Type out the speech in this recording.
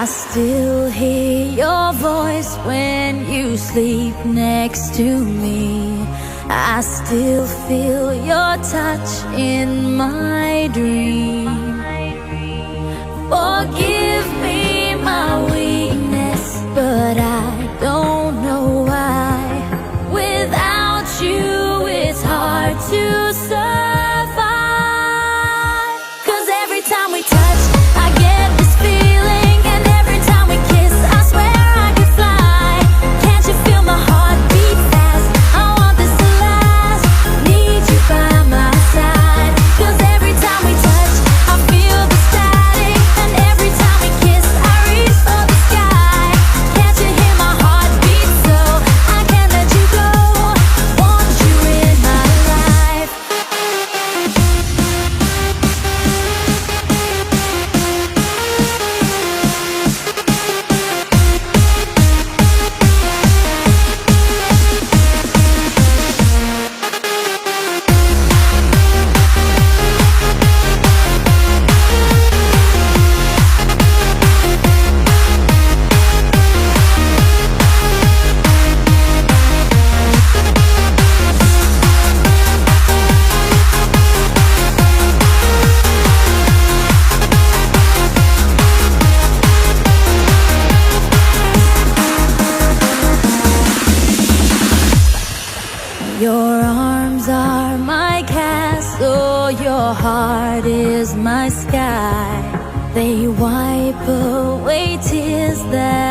I still hear your voice when you sleep next to me. I still feel your touch in my dream. Forgive me my weakness, but I don't know why. Without you, it's hard to survive. 'Cause every time we touch, I get this feeling, and every time we kiss, I swear I could fly. Can't you feel my heart beat fast? I want this to last. Need you by my side. 'Cause every time we touch, I feel the static, and every time we kiss, I reach for the sky. Can't you hear my heart beat? So I can't let you go. Want you in my life. Your arms are my castle, your heart is my sky. They wipe away tears that